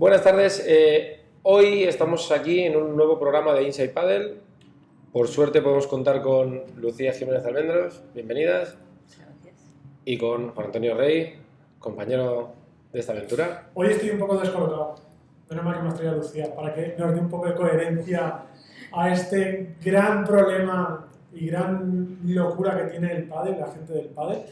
Buenas tardes. Hoy estamos aquí en un nuevo programa de Inside Padel. Por suerte podemos contar con Lucía Jiménez Almendros, bienvenidas. Gracias. Y con Juan Antonio Rey, compañero de esta aventura. Hoy estoy un poco descolocado. Menos mal que me has traído Lucía, para que nos dé un poco de coherencia a este gran problema y gran locura que tiene el pádel, la gente del pádel.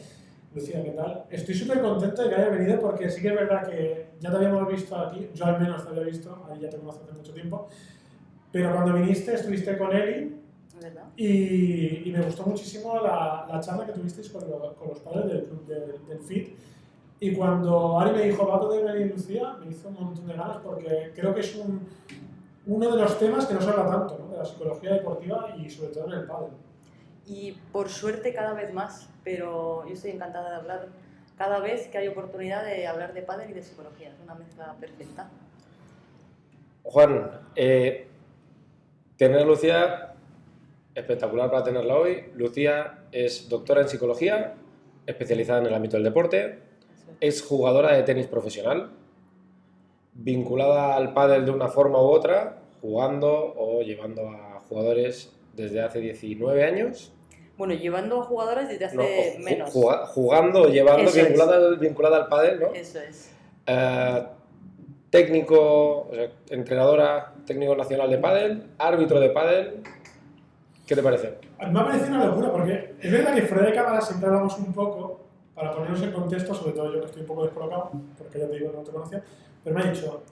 Lucía, ¿qué tal? Estoy súper contento de que hayas venido porque sí que es verdad que ya te habíamos visto aquí, yo al menos te había visto, ahí ya te conozco hace mucho tiempo, pero cuando viniste estuviste con Eli y me gustó muchísimo la charla que tuvisteis con los padres del club del FIT. Y cuando Ari me dijo, va a poder venir Lucía, me hizo un montón de ganas porque creo que es uno de los temas que no se habla tanto, ¿no? De la psicología deportiva y sobre todo en el pádel. Y por suerte cada vez más, pero yo estoy encantada de hablar cada vez que hay oportunidad de hablar de pádel y de psicología, es una mezcla perfecta. Juan, tener a Lucía, espectacular para tenerla hoy. Lucía es doctora en psicología, especializada en el ámbito del deporte, es jugadora de tenis profesional, vinculada al pádel de una forma u otra, jugando o llevando a jugadores desde hace 19 años. Bueno, llevando a jugadores desde hace menos. Jugando o llevando, vinculada al pádel, ¿no? Eso es. Técnico, o sea, entrenadora, técnico nacional de pádel, árbitro de pádel. ¿Qué te parece? Me ha parecido una locura porque es verdad que fuera de cámara siempre hablamos un poco para ponernos en contexto, sobre todo yo que estoy un poco descolocado, porque ya te digo, no te conocía, pero me ha dicho,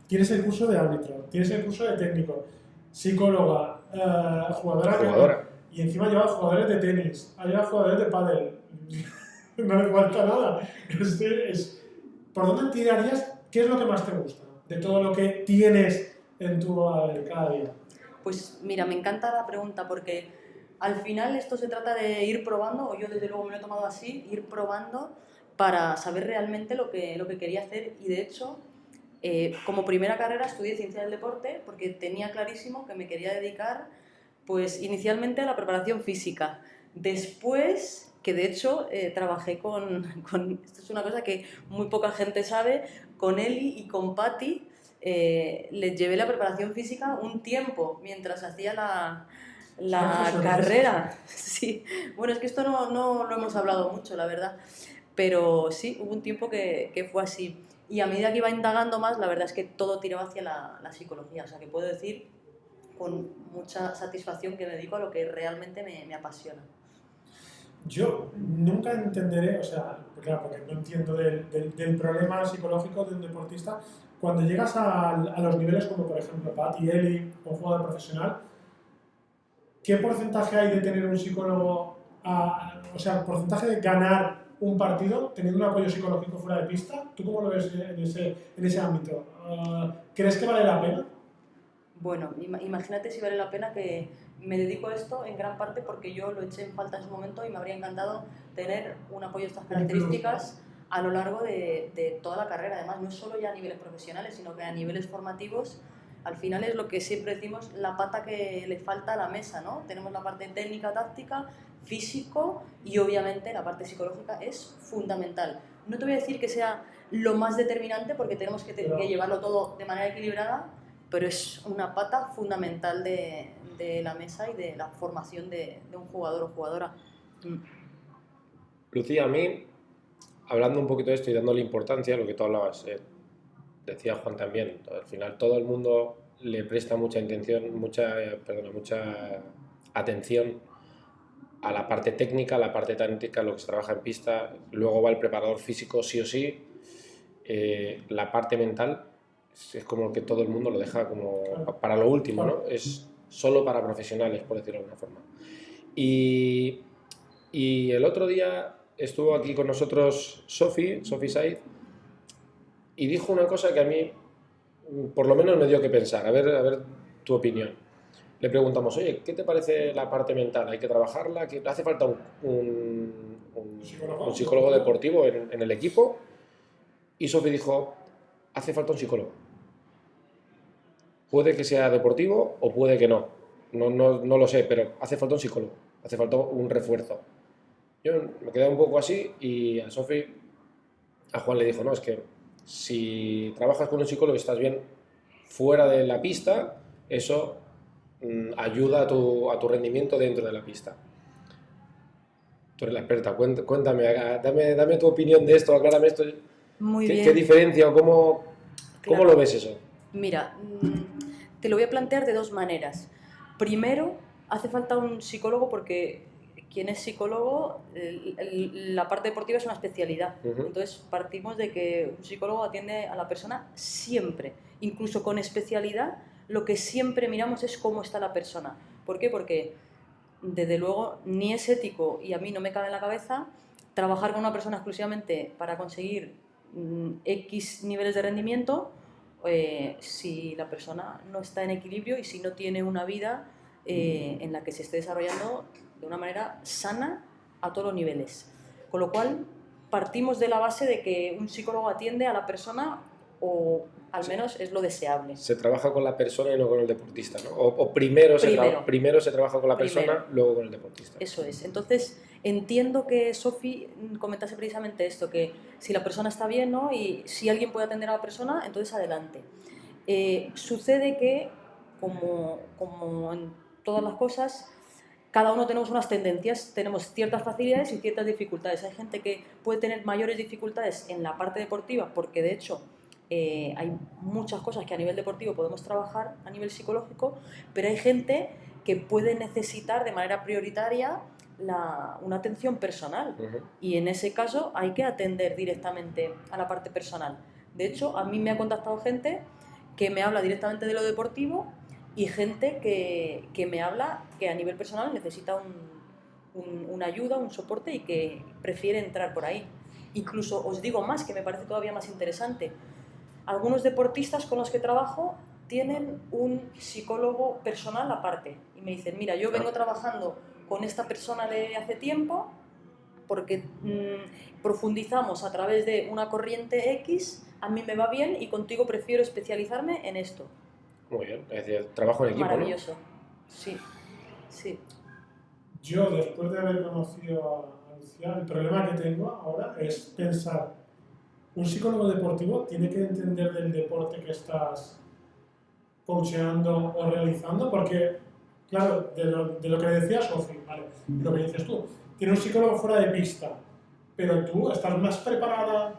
tienes el curso de árbitro, tienes el curso de técnico, psicóloga, jugadora. Y encima lleva jugadores de tenis, ha llevado jugadores de pádel. No le falta nada. ¿Por dónde tirarías? ¿Qué es lo que más te gusta de todo lo que tienes en tu cada día? Pues mira, me encanta la pregunta porque al final esto se trata de ir probando, o yo desde luego me lo he tomado así, ir probando para saber realmente lo que quería hacer. Y de hecho, como primera carrera estudié Ciencia del Deporte porque tenía clarísimo que me quería dedicar pues inicialmente a la preparación física. Después, que de hecho trabajé con, esto es una cosa que muy poca gente sabe, con Eli y con Patti, les llevé la preparación física un tiempo mientras hacía la carrera. Sí. Bueno, es que esto no lo hemos hablado mucho, la verdad, pero sí, hubo un tiempo que fue así. Y a medida que iba indagando más, la verdad es que todo tiraba hacia la psicología, o sea que puedo decir con mucha satisfacción que me dedico a lo que realmente me apasiona. Yo nunca entenderé, o sea, claro, porque no entiendo del problema psicológico de un deportista, cuando llegas a los niveles como por ejemplo Pat y Eli, un jugador profesional, ¿qué porcentaje hay de tener un psicólogo, o sea, porcentaje de ganar un partido teniendo un apoyo psicológico fuera de pista? ¿Tú cómo lo ves en ese ámbito? ¿Crees que vale la pena? Bueno, imagínate si vale la pena, que me dedico a esto en gran parte porque yo lo eché en falta en su momento y me habría encantado tener un apoyo de estas características a lo largo de toda la carrera. Además, no solo ya a niveles profesionales, sino que a niveles formativos. Al final es lo que siempre decimos, la pata que le falta a la mesa, ¿no? Tenemos la parte técnica, táctica, físico y obviamente la parte psicológica es fundamental. No te voy a decir que sea lo más determinante porque tenemos que llevarlo todo de manera equilibrada, pero es una pata fundamental de la mesa y de la formación de un jugador o jugadora. Lucía, a mí, hablando un poquito de esto y dándole importancia a lo que tú hablabas, decía Juan también, al final todo el mundo le presta mucha atención a la parte técnica, a la parte táctica, lo que se trabaja en pista, luego va el preparador físico sí o sí, la parte mental es como que todo el mundo lo deja como para lo último, ¿no? Es solo para profesionales, por decirlo de alguna forma. Y el otro día estuvo aquí con nosotros Sophie Said, y dijo una cosa que a mí por lo menos me dio que pensar, a ver tu opinión. Le preguntamos, oye, ¿qué te parece la parte mental? ¿Hay que trabajarla? ¿Hace falta un psicólogo deportivo en el equipo? Y Sophie dijo, hace falta un psicólogo. Puede que sea deportivo o puede que no. No lo sé, pero hace falta un psicólogo, hace falta un refuerzo. Yo me quedé un poco así y a Juan le dijo, no, es que Si trabajas con un psicólogo y estás bien fuera de la pista, eso ayuda a tu rendimiento dentro de la pista. Tú eres la experta, cuéntame, dame tu opinión de esto, aclárame esto. Muy ¿Qué bien. diferencia o cómo Claro. lo ves eso? Mira, te lo voy a plantear de dos maneras. Primero, hace falta un psicólogo porque quien es psicólogo, la parte deportiva es una especialidad. Ujú. Entonces, partimos de que un psicólogo atiende a la persona siempre. Incluso con especialidad, lo que siempre miramos es cómo está la persona. ¿Por qué? Porque, desde luego, ni es ético y a mí no me cabe en la cabeza trabajar con una persona exclusivamente para conseguir X niveles de rendimiento si la persona no está en equilibrio y si no tiene una vida en la que se esté desarrollando de una manera sana a todos los niveles. Con lo cual, partimos de la base de que un psicólogo atiende a la persona, o al menos es lo deseable. Se trabaja con la persona y no con el deportista, ¿no? O primero se trabaja con la persona, luego con el deportista. Eso es. Entonces, entiendo que Sofi comentase precisamente esto, que si la persona está bien, ¿no? Y si alguien puede atender a la persona, entonces adelante. Sucede que, como en todas las cosas, cada uno tenemos unas tendencias, tenemos ciertas facilidades y ciertas dificultades. Hay gente que puede tener mayores dificultades en la parte deportiva porque, de hecho, hay muchas cosas que a nivel deportivo podemos trabajar a nivel psicológico, pero hay gente que puede necesitar de manera prioritaria una atención personal. Uh-huh. Y en ese caso hay que atender directamente a la parte personal. De hecho, a mí me ha contactado gente que me habla directamente de lo deportivo y gente que me habla que a nivel personal necesita una ayuda, un soporte y que prefiere entrar por ahí. Incluso os digo más, que me parece todavía más interesante. Algunos deportistas con los que trabajo tienen un psicólogo personal aparte y me dicen, mira, yo vengo trabajando con esta persona de hace tiempo porque profundizamos a través de una corriente X, a mí me va bien y contigo prefiero especializarme en esto. Muy bien, es decir, trabajo en equipo, Maravilloso, ¿no? sí, sí. Yo, después de haber conocido a Lucía, el problema que tengo ahora es pensar, un psicólogo deportivo tiene que entender del deporte que estás coacheando o realizando, porque, claro, de lo que decía Sofi, ¿vale? Lo que dices tú, tiene un psicólogo fuera de pista, pero tú estás más preparada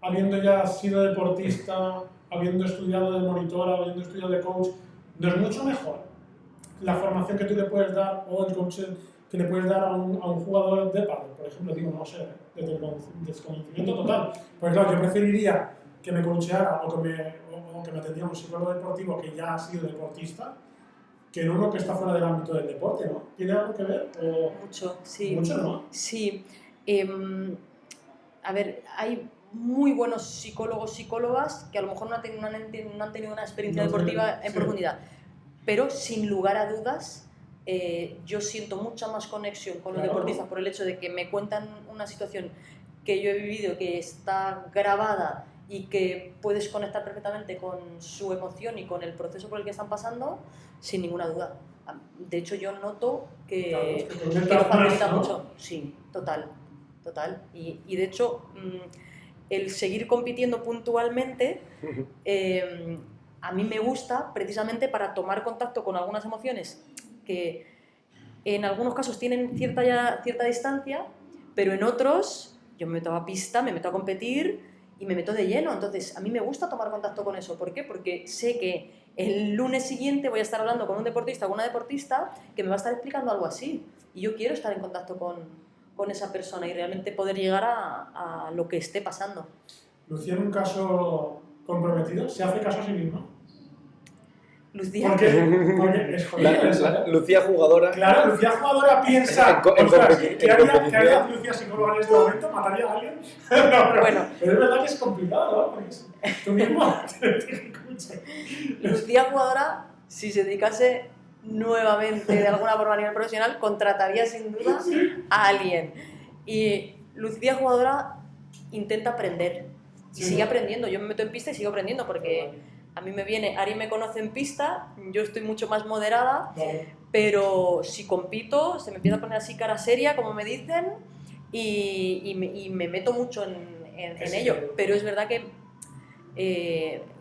habiendo ya sido deportista, habiendo estudiado de monitora, habiendo estudiado de coach, ¿no es mucho mejor la formación que tú le puedes dar o el coach que le puedes dar a un jugador de pádel, por ejemplo? Digo, no sé, de desconocimiento total. Pues claro, yo preferiría que me coacheara o que me atendiera un psicólogo deportivo que ya ha sido deportista, que en uno que está fuera del ámbito del deporte, ¿no? ¿Tiene algo que ver? Mucho, sí. Mucho, ¿no? Sí. A ver, hay muy buenos psicólogos, psicólogas que a lo mejor no han tenido una experiencia deportiva en profundidad, pero sin lugar a dudas yo siento mucha más conexión con los deportistas por el hecho de que me cuentan una situación que yo he vivido, que está grabada y que puedes conectar perfectamente con su emoción y con el proceso por el que están pasando, sin ninguna duda. De hecho, yo noto que lo facilita mucho. Sí, total. Y de hecho, el seguir compitiendo puntualmente a mí me gusta precisamente para tomar contacto con algunas emociones que en algunos casos tienen cierta distancia, pero en otros yo me meto a pista, me meto a competir y me meto de lleno. Entonces, a mí me gusta tomar contacto con eso. ¿Por qué? Porque sé que el lunes siguiente voy a estar hablando con un deportista o con una deportista que me va a estar explicando algo así. Y yo quiero estar en contacto con esa persona y realmente poder llegar a lo que esté pasando. Lucía, en un caso comprometido, ¿se hace caso a sí misma? Lucía. Porque es jodido. Lucía jugadora. Claro, Lucía jugadora piensa. ¿Qué haría Lucía psicóloga en este momento? ¿Mataría a alguien? No, bueno. Pero es verdad que es complicado, ¿no? Porque tú mismo te escuchas. Lucía jugadora, si se dedicase nuevamente de alguna forma a nivel profesional, contrataría sin duda a alguien. Y Lucía jugadora intenta aprender. Y sigue aprendiendo. Yo me meto en pista y sigo aprendiendo porque a mí me viene, Ari me conoce en pista, yo estoy mucho más moderada, pero si compito se me empieza a poner así cara seria, como me dicen, y me meto mucho en ello. Pero es verdad que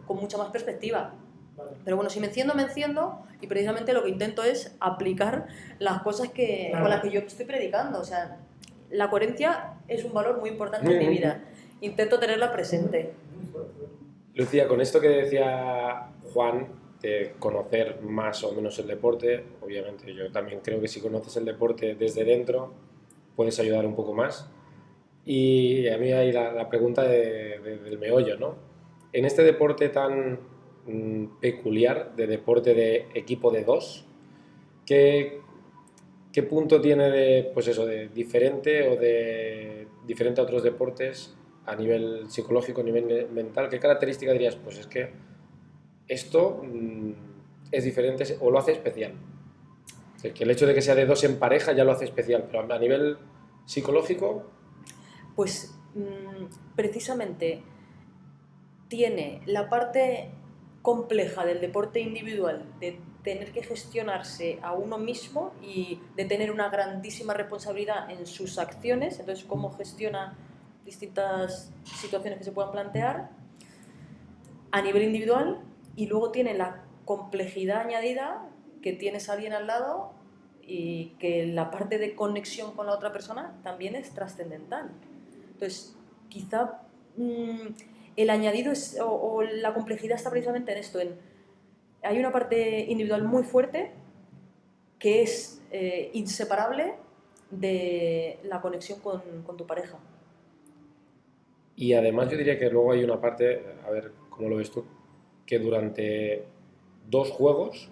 con mucha más perspectiva. Vale. Pero bueno, si me enciendo y precisamente lo que intento es aplicar las cosas Claro. con las que yo estoy predicando. O sea, la coherencia es un valor muy importante en mi vida. Intento tenerla presente. Muy fuerte. Lucía, con esto que decía Juan, de conocer más o menos el deporte, obviamente yo también creo que si conoces el deporte desde dentro, puedes ayudar un poco más. Y a mí hay la pregunta del meollo, ¿no? En este deporte tan peculiar, de deporte de equipo de dos, ¿qué, qué punto tiene de, pues eso, de diferente o de diferente a otros deportes a nivel psicológico, a nivel mental? ¿Qué característica dirías? Pues es que esto es diferente o lo hace especial. O sea, que el hecho de que sea de dos en pareja ya lo hace especial, pero a nivel psicológico. Pues precisamente tiene la parte compleja del deporte individual, de tener que gestionarse a uno mismo y de tener una grandísima responsabilidad en sus acciones, entonces cómo gestiona distintas situaciones que se puedan plantear a nivel individual, y luego tiene la complejidad añadida que tienes a alguien al lado y que la parte de conexión con la otra persona también es trascendental. Entonces, quizá el añadido o la complejidad está precisamente en esto, hay una parte individual muy fuerte que es inseparable de la conexión con tu pareja. Y además yo diría que luego hay una parte, a ver cómo lo ves tú, que durante dos juegos,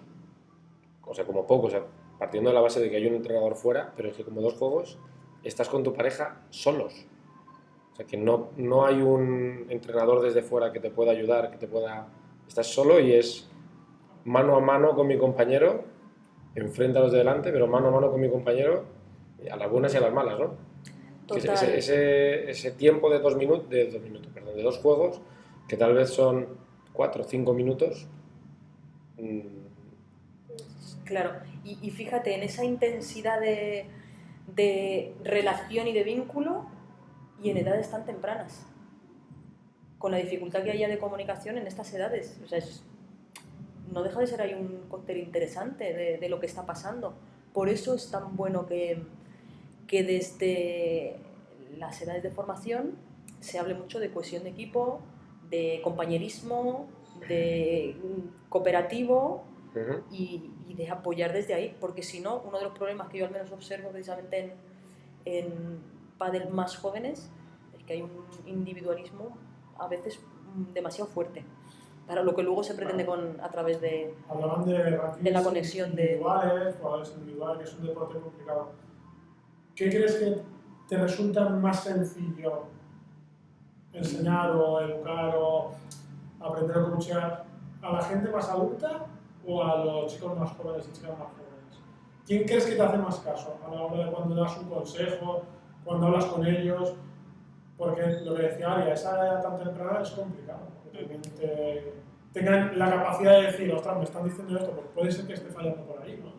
o sea, como poco, o sea, partiendo de la base de que hay un entrenador fuera, pero es que como dos juegos, estás con tu pareja solos. O sea, que no hay un entrenador desde fuera que te pueda ayudar, que te pueda. Estás solo y es mano a mano con mi compañero, enfrente a los de delante, pero mano a mano con mi compañero, a las buenas y a las malas, ¿no? Que Total. ese tiempo de 2 minutos, perdón, de dos juegos, que tal vez son 4 o 5 minutos. Claro, y fíjate, en esa intensidad de relación y de vínculo y en edades tan tempranas, con la dificultad que haya de comunicación en estas edades. O sea, no deja de ser ahí un cóctel interesante de lo que está pasando. Por eso es tan bueno que desde las edades de formación se hable mucho de cohesión de equipo, de compañerismo, de cooperativo y de apoyar desde ahí, porque si no, uno de los problemas que yo al menos observo precisamente en pádel más jóvenes es que hay un individualismo a veces demasiado fuerte para lo que luego se pretende a través Hablaban de la conexión individuales, jugadores individuales, que es un deporte complicado. ¿Qué crees que te resulta más sencillo enseñar o educar o aprender a coachear? ¿A la gente más adulta o a los chicos más jóvenes y chicas más jóvenes? ¿Quién crees que te hace más caso a la hora de cuando das un consejo, cuando hablas con ellos? Porque lo que decía Aria, esa edad tan temprana es complicado. Que tengan la capacidad de decir, ostras, me están diciendo esto, pues puede ser que esté fallando por ahí, ¿no?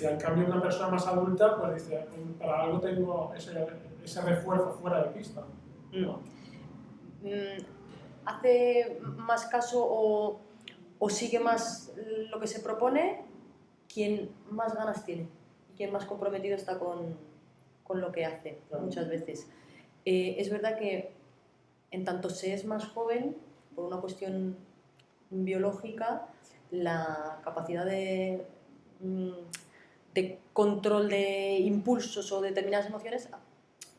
Y al cambio una persona más adulta, pues dice, para algo tengo ese refuerzo fuera de pista, ¿no? ¿Hace más caso o sigue más lo que se propone quien más ganas tiene y quien más comprometido está con lo que hace, claro, muchas veces? Es verdad que en tanto se es más joven, por una cuestión biológica, la capacidad de control de impulsos o determinadas emociones,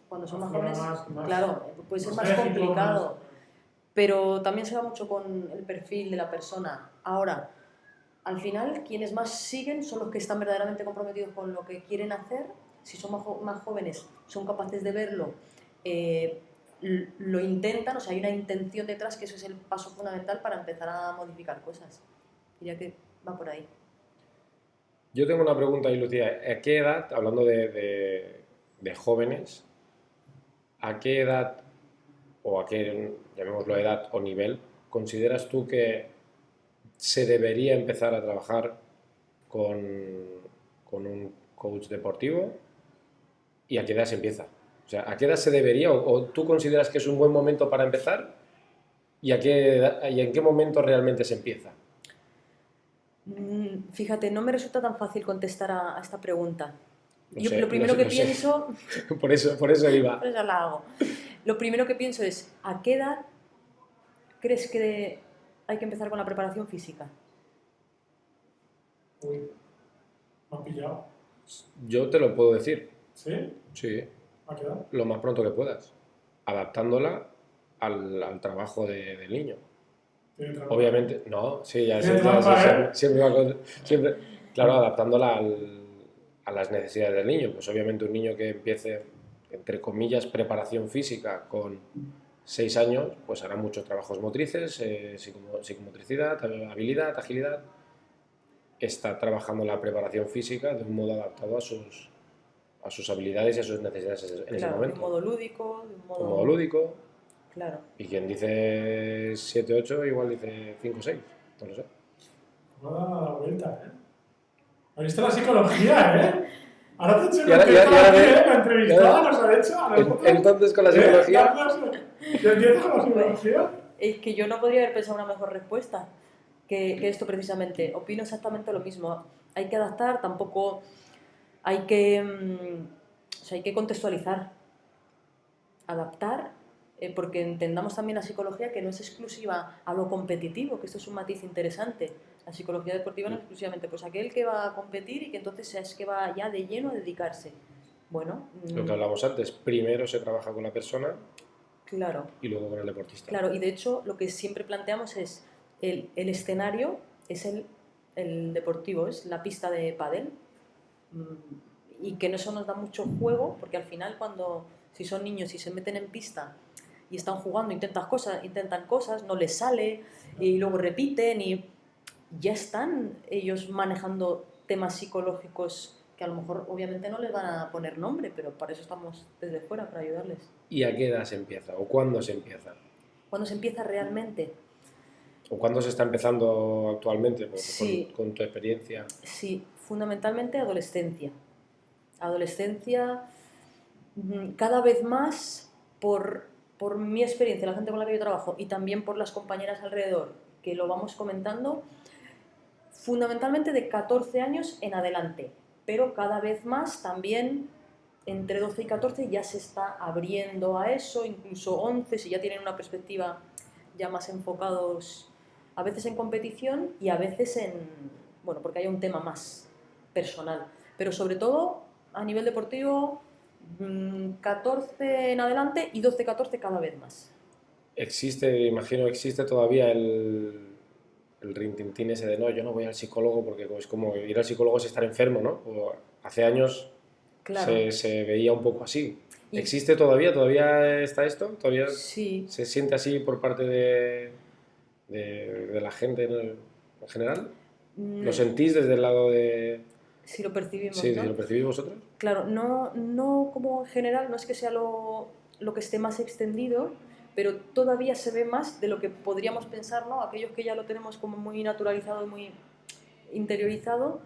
cuando son más jóvenes, claro, puede ser más complicado. Pero también se va mucho con el perfil de la persona. Ahora, al final, quienes más siguen son los que están verdaderamente comprometidos con lo que quieren hacer. Si son más jóvenes, son capaces de verlo, lo intentan, o sea, hay una intención detrás, que eso es el paso fundamental para empezar a modificar cosas. Diría que va por ahí. Yo tengo una pregunta ahí, Lucía. ¿A qué edad, hablando de jóvenes, a qué edad, o a qué, llamémoslo edad o nivel, consideras tú que se debería empezar a trabajar con un coach deportivo y a qué edad se empieza? O sea, ¿a qué edad se debería o tú consideras que es un buen momento para empezar ¿Y y en qué momento realmente se empieza? Fíjate, no me resulta tan fácil contestar a esta pregunta. No Yo sé, lo primero no que sé. pienso, Por eso iba. por eso la hago. Lo primero que pienso es, ¿a qué edad crees que hay que empezar con la preparación física? Uy, me han pillado. Yo te lo puedo decir, ¿Sí? sí, ¿A qué edad? lo más pronto que puedas, adaptándola al trabajo del niño. Tiene trampa. Obviamente, no, sí, Tiene trampa, ¿eh? siempre va siempre, claro, adaptándola a las necesidades del niño. Pues obviamente un niño que empiece, entre comillas, preparación física con 6 años, pues hará muchos trabajos motrices, psicomotricidad, habilidad, agilidad. Está trabajando la preparación física de un modo adaptado a sus habilidades y a sus necesidades en ese Claro, de un momento. modo lúdico, de un Un modo... modo lúdico, Claro. y quien dice 7 8 igual dice 5 6, no lo sé. No da la vuelta, ¿eh? ¿Has visto la psicología, eh? Ahora te he hecho Y ahora- y ahora- y ahora- aquí, ¿eh? La y entrevistada ahora- nos ha hecho a nosotros. Entonces con la ¿Eh? psicología, ¿Ya empiezas con la psicología? Es que yo no podría haber pensado una mejor respuesta que esto precisamente. Opino exactamente lo mismo. Hay que adaptar, tampoco hay que, o sea, hay que contextualizar, adaptar, porque entendamos también la psicología que no es exclusiva a lo competitivo, que esto es un matiz interesante. La psicología deportiva no es exclusivamente pues aquel que va a competir y que entonces es que va ya de lleno a dedicarse. Bueno, lo que hablamos antes, primero se trabaja con la persona claro. y luego con el deportista. Claro, y de hecho lo que siempre planteamos es el escenario, es el deportivo, es la pista de pádel, y que eso nos da mucho juego, porque al final cuando, si son niños y se meten en pista y están jugando, intentan cosas, no les sale, y luego repiten, y ya están ellos manejando temas psicológicos que a lo mejor obviamente no les van a poner nombre, pero para eso estamos desde fuera, para ayudarles. ¿Y a qué edad se empieza? ¿O cuándo se empieza? Cuando se empieza realmente, ¿O cuándo se está empezando actualmente? Pues, Sí. con tu experiencia. sí, fundamentalmente adolescencia. Adolescencia, cada vez más por mi experiencia, la gente con la que yo trabajo, y también por las compañeras alrededor, que lo vamos comentando, fundamentalmente de 14 años en adelante, pero cada vez más también entre 12 y 14 ya se está abriendo a eso, incluso 11 si ya tienen una perspectiva ya más enfocados a veces en competición y a veces bueno, porque hay un tema más personal, pero sobre todo a nivel deportivo 14 en adelante y 12-14 cada vez más. Existe todavía el rintintín ese de no, yo no voy al psicólogo porque es como ir al psicólogo es estar enfermo, ¿no? O hace años Claro. se veía un poco así. Y- ¿Existe todavía? ¿Todavía está esto? ¿Todavía Sí, se siente así por parte de la gente en general? ¿Lo sentís desde el lado de...? si lo percibimos, Sí, ¿no? ¿lo percibís vosotros? Claro, no como en general, no es que sea lo que esté más extendido, pero todavía se ve más de lo que podríamos pensar, ¿no? Aquellos que ya lo tenemos como muy naturalizado y muy interiorizado,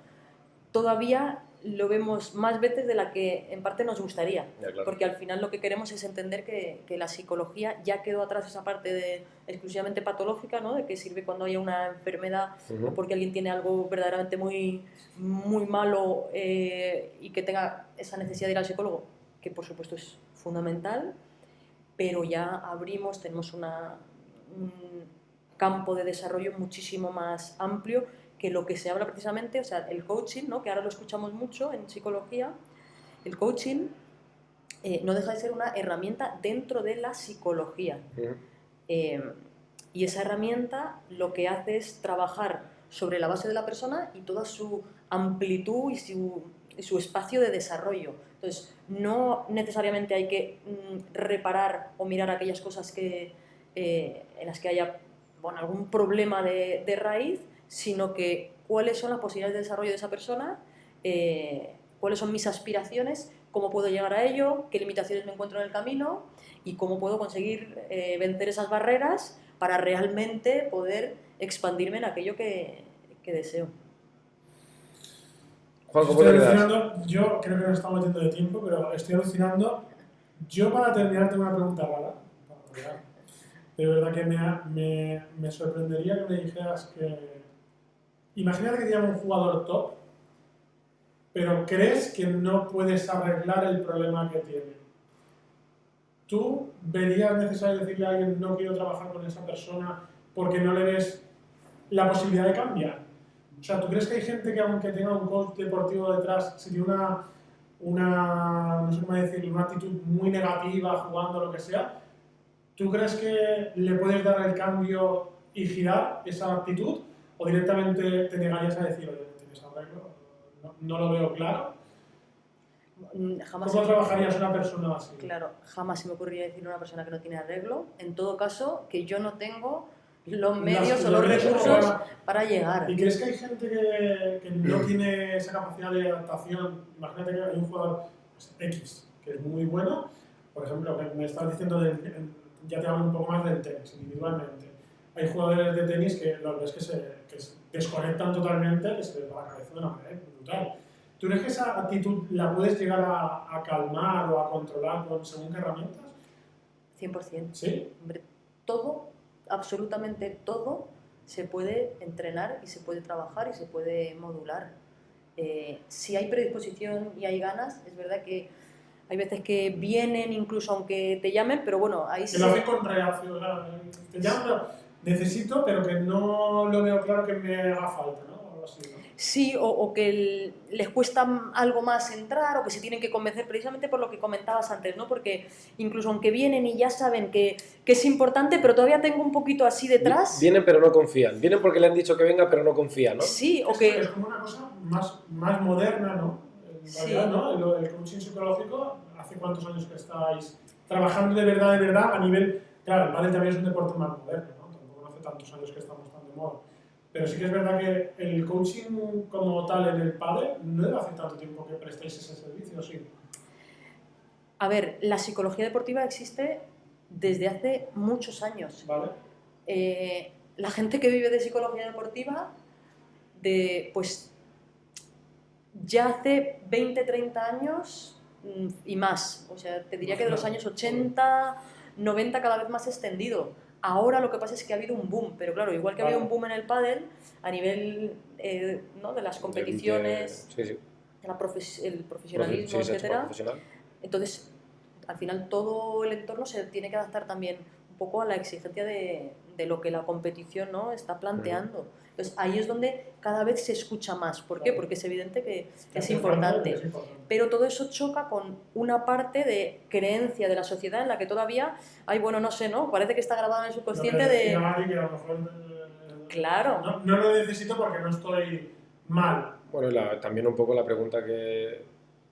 todavía lo vemos más veces de la que en parte nos gustaría, Ya, claro. porque al final lo que queremos es entender que la psicología ya quedó atrás esa parte de exclusivamente patológica, ¿no? De que sirve cuando haya una enfermedad Ujú. o porque alguien tiene algo verdaderamente muy malo y que tenga esa necesidad de ir al psicólogo, que por supuesto es fundamental, pero ya tenemos un campo de desarrollo muchísimo más amplio que lo que se habla precisamente, o sea, el coaching, ¿no? Que ahora lo escuchamos mucho en psicología. El coaching no deja de ser una herramienta dentro de la psicología. Ujú. Y esa herramienta lo que hace es trabajar sobre la base de la persona y toda su amplitud y su espacio de desarrollo. Entonces, no necesariamente hay que reparar o mirar aquellas cosas en las que haya algún problema de raíz, sino que cuáles son las posibilidades de desarrollo de esa persona, cuáles son mis aspiraciones, cómo puedo llegar a ello, qué limitaciones me encuentro en el camino y cómo puedo conseguir vencer esas barreras para realmente poder expandirme en aquello que deseo. Juan, ¿cómo Estoy te quedas? alucinando, yo creo que nos estamos metiendo de tiempo, pero estoy alucinando. Yo para terminar tengo una pregunta rara. De verdad que me sorprendería que me dijeras que... Imagínate que te llama un jugador top, pero crees que no puedes arreglar el problema que tiene. ¿Tú verías necesario decirle a alguien no quiero trabajar con esa persona porque no le ves la posibilidad de cambiar? O sea, ¿tú crees que hay gente que aunque tenga un coach deportivo detrás, si tiene no sé cómo decirlo, una actitud muy negativa jugando o lo que sea, ¿tú crees que le puedes dar el cambio y girar esa actitud? ¿O directamente te negarías a decir, oye, no tienes arreglo, no lo veo claro? Jamás ¿Cómo trabajarías una persona así? Claro, jamás se me ocurriría decirle a una persona que no tiene arreglo. En todo caso, que yo no tengo los medios o los recursos para llegar. ¿Y crees que hay gente que no tiene esa capacidad de adaptación? Imagínate que hay un jugador pues, X, que es muy bueno, por ejemplo, que me estás diciendo, ya te hablo un poco más del tenis, individualmente. Hay jugadores de tenis que los ves que se desconectan totalmente, que se les va la cabeza de una manera brutal. ¿Tú crees que esa actitud la puedes llegar a calmar o a controlar con según qué herramientas? 100%. ¿Sí? Hombre, todo, absolutamente todo, se puede entrenar y se puede trabajar y se puede modular. Si hay predisposición y hay ganas, es verdad que hay veces que vienen incluso aunque te llamen, pero bueno, ahí sí. Que lo hacen con reacción, te llaman, necesito, pero que no lo veo claro que me haga falta, ¿no? Algo así, ¿no? Sí, o que les cuesta algo más entrar o que se tienen que convencer precisamente por lo que comentabas antes, ¿no? Porque incluso aunque vienen y ya saben que es importante, pero todavía tengo un poquito así detrás. Vienen pero no confían. Vienen porque le han dicho que venga pero no confían, ¿no? Sí, o que... Es como una cosa más moderna, ¿no? En realidad, ¿no? El coaching psicológico, ¿hace cuántos años que estáis trabajando de verdad, a nivel... Claro, el pádel también es un deporte más moderno, ¿no? Tampoco hace tantos años que estamos tan de moda. Pero sí que es verdad que el coaching como tal en el pádel no debe hacer tanto tiempo que prestéis ese servicio, ¿sí? A ver, la psicología deportiva existe desde hace muchos años. ¿Vale? La gente que vive de psicología deportiva, pues ya hace 20, 30 años y más. O sea, te diría que de los años 80, 90 cada vez más extendido. Ahora lo que pasa es que ha habido un boom, pero claro, igual que ha habido un boom en el pádel, a nivel ¿no? de las competiciones, sí. el profesionalismo, etcétera. Entonces, al final todo el entorno se tiene que adaptar también un poco a la exigencia de lo que la competición, ¿no? está planteando. Entonces, ahí es donde cada vez se escucha más. ¿Por qué? Porque es evidente que es importante. Pero todo eso choca con una parte de creencia de la sociedad en la que todavía hay, bueno, no sé, ¿no? Parece que está grabado en el subconsciente de... Que a lo mejor, claro. No lo necesito porque no estoy mal. Bueno, también un poco la pregunta que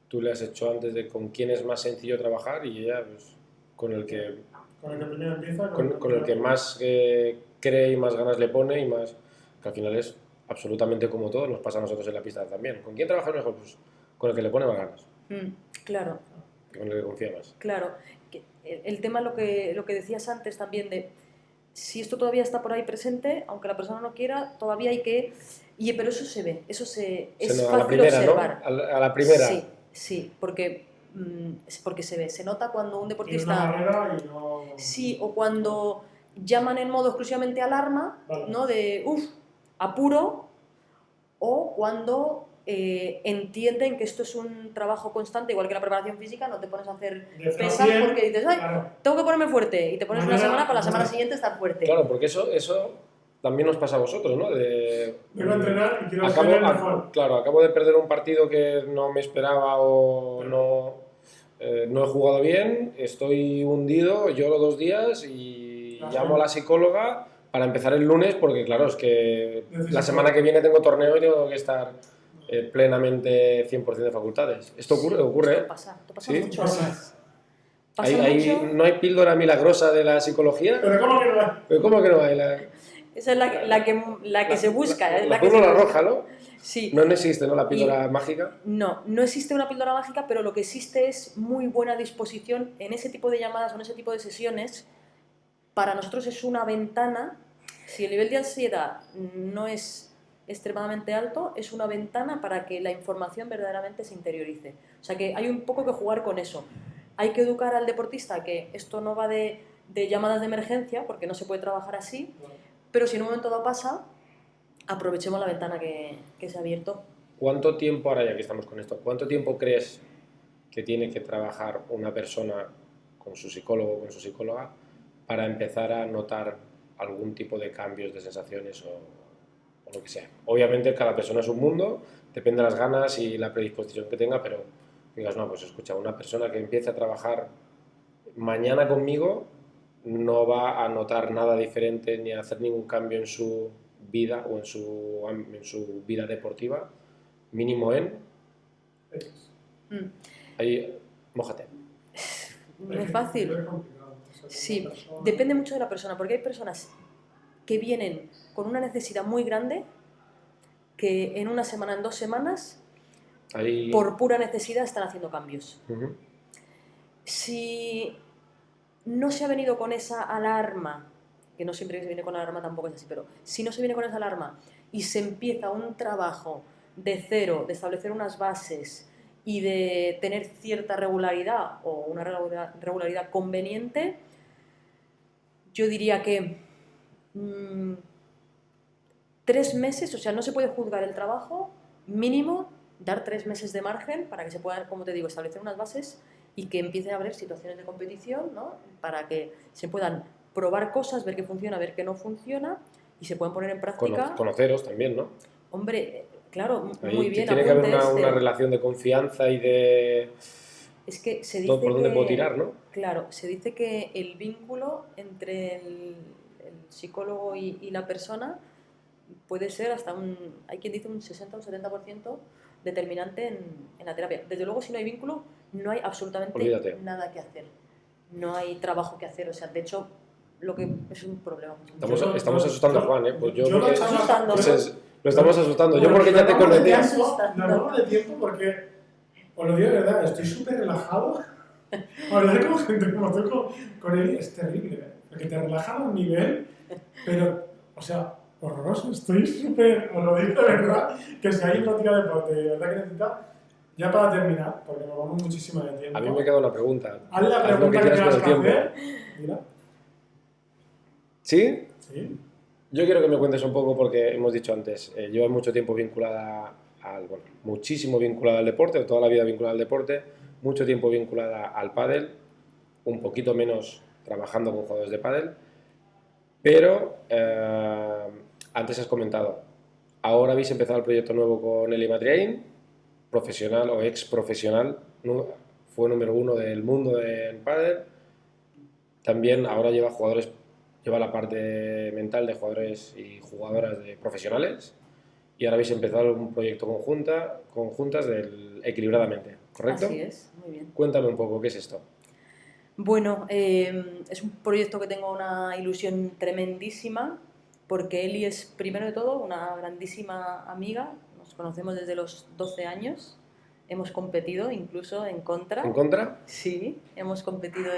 tú le has hecho antes de con quién es más sencillo trabajar y ella, pues, con el que... Con el que primero empieza. Con el que más cree y más ganas le pone y más... Que al final es absolutamente como todo, nos pasa a nosotros en la pista también. ¿Con quién trabajas mejor? Pues con el que le pone más ganas. Claro. Con el que confía más. Claro. El tema, lo que decías antes también de... Si esto todavía está por ahí presente, aunque la persona no quiera, todavía hay que... pero eso se ve, eso es fácil primera, observar. ¿no? A la primera. Sí, porque se ve. Se nota cuando un deportista... Tiene una barrera y no... Sí, o cuando llaman en modo exclusivamente alarma, vale. ¿no? De apuro, o cuando entienden que esto es un trabajo constante, igual que la preparación física, no te pones a hacer pesas porque dices, ay, claro, tengo que ponerme fuerte, y te pones una semana para la semana siguiente estar fuerte. Claro, porque eso también nos pasa a vosotros, ¿no? Quiero entrenar y quiero ser mejor. Claro, acabo de perder un partido que no me esperaba o no he jugado bien, estoy hundido, lloro 2 días y llamo a la psicóloga para empezar el lunes porque, claro, es que la semana que viene tengo torneo y tengo que estar plenamente 100% de facultades. Esto ocurre. Esto pasa ¿Sí? mucho. Pasa ¿No hay píldora milagrosa de la psicología? ¿Pero cómo que no hay? ¿Pero cómo que no hay? Esa es la que se busca. La azul o la roja, ¿no? Sí. No existe, ¿no? La píldora mágica. No existe una píldora mágica, pero lo que existe es muy buena disposición en ese tipo de llamadas o en ese tipo de sesiones. Para nosotros es una ventana. Si el nivel de ansiedad no es extremadamente alto, es una ventana para que la información verdaderamente se interiorice. O sea que hay un poco que jugar con eso. Hay que educar al deportista que esto no va de de llamadas de emergencia, porque no se puede trabajar así, pero si en un momento dado pasa, aprovechemos la ventana que se ha abierto. ¿Cuánto tiempo, ahora ya que estamos con esto, cuánto tiempo crees que tiene que trabajar una persona con su psicólogo o con su psicóloga para empezar a notar algún tipo de cambios de sensaciones o lo que sea? Obviamente cada persona es un mundo, depende de las ganas y la predisposición que tenga, pero digas, no, pues escucha, una persona que empiece a trabajar mañana conmigo no va a notar nada diferente ni a hacer ningún cambio en su vida o en su vida deportiva, mínimo en... Mm. Ahí, mójate. No es fácil. Sí, depende mucho de la persona, porque hay personas que vienen con una necesidad muy grande que en una semana, en 2 semanas, Ahí... por pura necesidad están haciendo cambios. Uh-huh. Si no se ha venido con esa alarma, que no siempre se viene con alarma tampoco es así, pero si no se viene con esa alarma y se empieza un trabajo de cero, de establecer unas bases y de tener cierta regularidad o una regularidad conveniente, yo diría que 3 meses, o sea, no se puede juzgar el trabajo, mínimo dar 3 meses de margen para que se puedan, como te digo, establecer unas bases y que empiecen a haber situaciones de competición, ¿no? Para que se puedan probar cosas, ver qué funciona, ver qué no funciona y se puedan poner en práctica. Conoceros también, ¿no? Hombre, claro, ahí muy bien. Tiene que haber una relación de confianza y de... Es que se dice por dónde puedo tirar, ¿no? Claro, se dice que el vínculo entre el psicólogo y la persona puede ser hasta hay quien dice un 60 o un 70% determinante en la terapia. Desde luego, si no hay vínculo, no hay absolutamente nada que hacer. No hay trabajo que hacer. O sea, de hecho, lo que es un problema. Estamos asustando a Juan, ¿eh? Pues yo lo estamos asustando. Yo porque ya te conocía. No vamos de tiempo porque, os lo digo de verdad, estoy súper relajado. Hablar con gente como tú, con él, es terrible, ¿eh? Porque te relaja a un nivel, pero, o sea, horroroso. Estoy súper, os lo digo de verdad, que si hay práctica de deporte, de verdad que necesita. Ya para terminar, porque nos vamos muchísimo de tiempo. A mí me queda una pregunta. Haz la pregunta que quieras hacer. Mira. ¿Sí? Sí. Yo quiero que me cuentes un poco, porque hemos dicho antes, llevas mucho tiempo vinculada muchísimo vinculada al deporte, toda la vida vinculada al deporte, mucho tiempo vinculada al pádel, un poquito menos trabajando con jugadores de pádel, pero antes has comentado, ahora habéis empezado el proyecto nuevo con Eli Matriain, profesional o ex profesional, fue número 1 del mundo en pádel, también ahora lleva la parte mental de jugadores y jugadoras profesionales, y ahora habéis empezado un proyecto conjuntas del Equilibradamente, ¿correcto? Así es, muy bien. Cuéntame un poco, ¿qué es esto? Bueno, es un proyecto que tengo una ilusión tremendísima, porque Eli es, primero de todo, una grandísima amiga. Nos conocemos desde los 12 años. Hemos competido incluso en contra. ¿En contra? Sí, hemos competido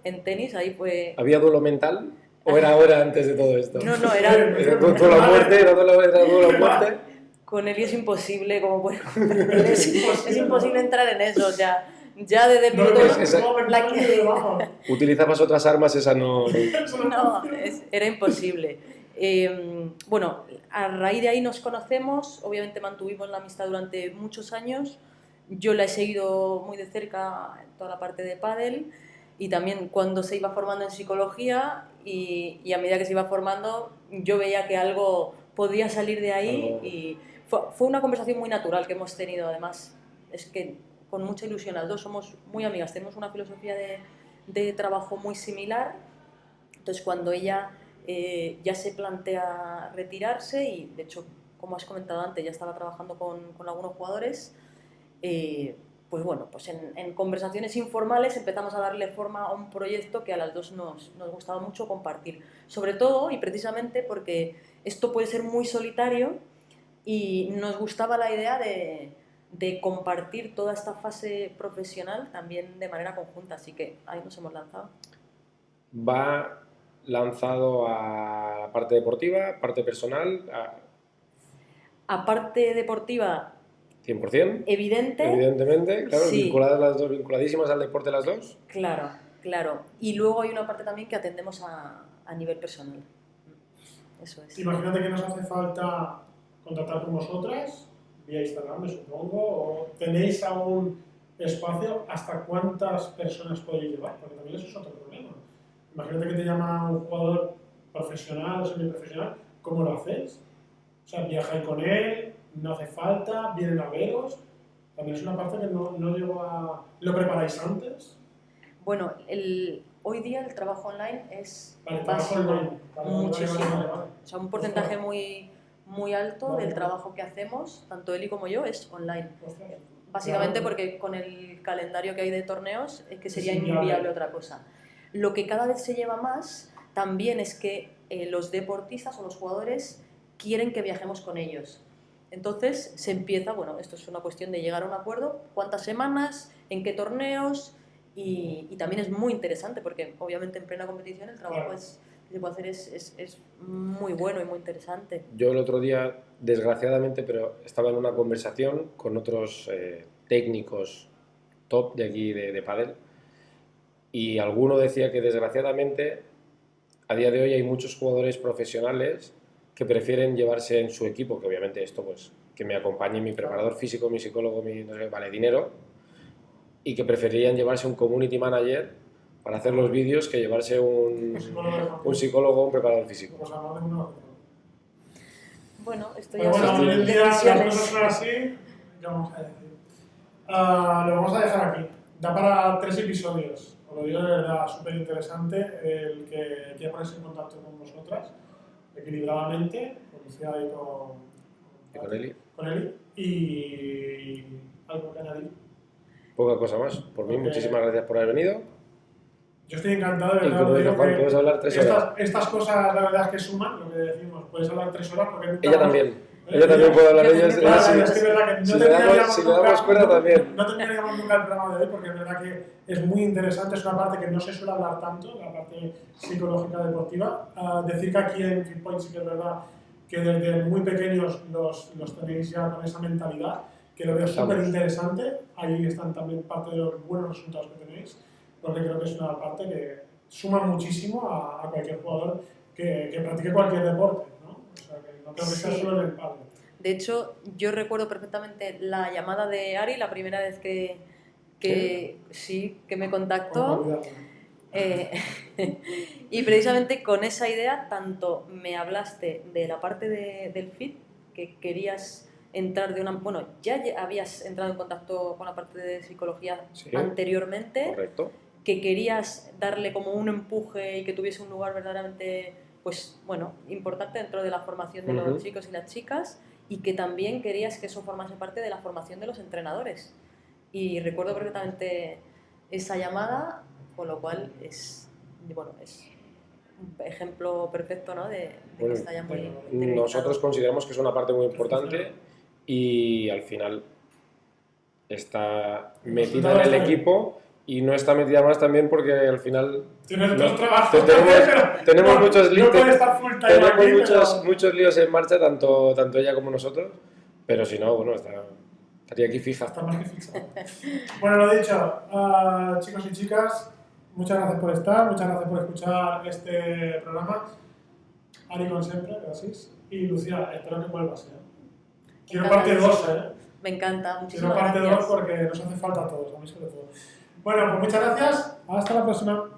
en tenis. Ahí fue... ¿Había duelo mental? ¿O era ahora antes de todo esto? No, era... ¿Era duelo a muerte? ¿Era duelo a muerte? Con Eli es imposible, como puedes comprender. Es imposible entrar en eso, ya desde el minuto... ¿Utilizabas otras armas? Esa no... No, era imposible. Bueno, a raíz de ahí nos conocemos, obviamente mantuvimos la amistad durante muchos años. Yo la he seguido muy de cerca en toda la parte de pádel y también cuando se iba formando en psicología y a medida que se iba formando yo veía que algo podía salir de ahí y fue una conversación muy natural que hemos tenido. Además, es que con mucha ilusión, las dos somos muy amigas, tenemos una filosofía de trabajo muy similar. Entonces, cuando ella ya se plantea retirarse, y de hecho, como has comentado antes, ya estaba trabajando con algunos jugadores, pues bueno, pues en conversaciones informales empezamos a darle forma a un proyecto que a las dos nos gustaba mucho compartir. Sobre todo, y precisamente porque esto puede ser muy solitario, y nos gustaba la idea de compartir toda esta fase profesional también de manera conjunta, así que ahí nos hemos lanzado. ¿Va lanzado a la parte deportiva, parte personal? A parte deportiva... 100%. Evidentemente, claro, sí. Vinculadas las dos, vinculadísimas al deporte las dos. Claro. Claro, y luego hay una parte también que atendemos a nivel personal. Eso es. Imagínate que nos hace falta contactar con vosotras, vía Instagram, me supongo, o tenéis aún espacio, ¿hasta cuántas personas podéis llevar? Porque también eso es otro problema. Imagínate que te llama un jugador profesional o semiprofesional, ¿cómo lo hacéis? O sea, viajáis con él, no hace falta, vienen a veros. También es una parte que no llego a... ¿Lo preparáis antes? Bueno, hoy día el trabajo online es Vale, trabajo online. muchísimo. Vale. O sea, un porcentaje muy alto Vale. del trabajo que hacemos, tanto él y como yo, es online. Ostras. Básicamente Claro. porque con el calendario que hay de torneos es que sería Es inviable. inviable otra cosa. Lo que cada vez se lleva más también es que los deportistas o los jugadores quieren que viajemos con ellos. Entonces se empieza, bueno, esto es una cuestión de llegar a un acuerdo, cuántas semanas, en qué torneos, y también es muy interesante porque obviamente en plena competición el trabajo Claro. que se puede hacer es muy bueno y muy interesante. Yo el otro día, desgraciadamente, pero estaba en una conversación con otros técnicos top de aquí de pádel, y alguno decía que desgraciadamente a día de hoy hay muchos jugadores profesionales que prefieren llevarse en su equipo, que obviamente esto pues que me acompañe mi preparador físico, mi psicólogo, no sé, vale dinero, y que preferirían llevarse un community manager para hacer los vídeos que llevarse un psicólogo o un preparador físico. Pues hablamos de uno. Bueno, esto Pero ya bueno, son hoy en día las decisiones. cosas son así, ¿qué vamos a decir? Lo vamos a dejar aquí. Da para 3 episodios. Os lo digo de verdad, súper interesante el que quiera ponerse en contacto con vosotras, equilibradamente, con Lucía y con Eli. Con Eli. Y algo que añadir. Poca cosa más. Por mí, Porque- muchísimas gracias por haber venido. Yo estoy encantado, de Y verdad. como os dice digo Juan, que puedes hablar 3 horas. Estas cosas, la verdad es que suman, lo que decimos. Puedes hablar 3 horas porque nunca Ella vamos- también. Ella también puede hablar. Ella, Claro, ella sí. Es que es verdad que no Si le terminaríamos damos- si le damos nunca- cuerda, también. No terminaríamos nunca el programa de hoy porque es verdad que es muy interesante, es una parte que no se suele hablar tanto, la parte psicológica deportiva. Decir que aquí en Fitpoint sí que es verdad que desde muy pequeños los tenéis ya con esa mentalidad, que lo veo Estamos. súper interesante. Ahí están también parte de los buenos resultados que tenéis, porque creo que es una parte que suma muchísimo a cualquier jugador que practique cualquier deporte, ¿no? O sea, que no creo que sea Sí. solo en el pádel. De hecho, yo recuerdo perfectamente la llamada de Ari la primera vez que me contactó. Con calidad. Y precisamente con esa idea, tanto me hablaste de la parte del FIT, que querías entrar de una... Bueno, ya habías entrado en contacto con la parte de psicología Sí. anteriormente, Correcto. que querías darle como un empuje y que tuviese un lugar verdaderamente, pues bueno, importante dentro de la formación de Ujú. los chicos y las chicas, y que también querías que eso formase parte de la formación de los entrenadores. Y recuerdo perfectamente esa llamada, con lo cual es un ejemplo perfecto, ¿no? de Bueno, que está ya muy bueno, interiorizado. Nosotros consideramos que es una parte muy importante y al final está metida en el equipo y no está metida más también porque al final Tienes no, otros trabajos. tenemos No, muchos no líos, puede estar full time aquí, pero- muchos líos en marcha, tanto ella como nosotros, pero si no, bueno, estaría aquí fija. Está más que fixado. Bueno, lo dicho, chicos y chicas, muchas gracias por estar, muchas gracias por escuchar este programa. Ari, con siempre, gracias. Y Lucía, espero que vuelvas. Quiero parte 2, Me encanta, Quiero muchísimas parte 2 gracias. porque nos hace falta a todos, a mí sobre todo. Bueno, pues muchas gracias, hasta la próxima.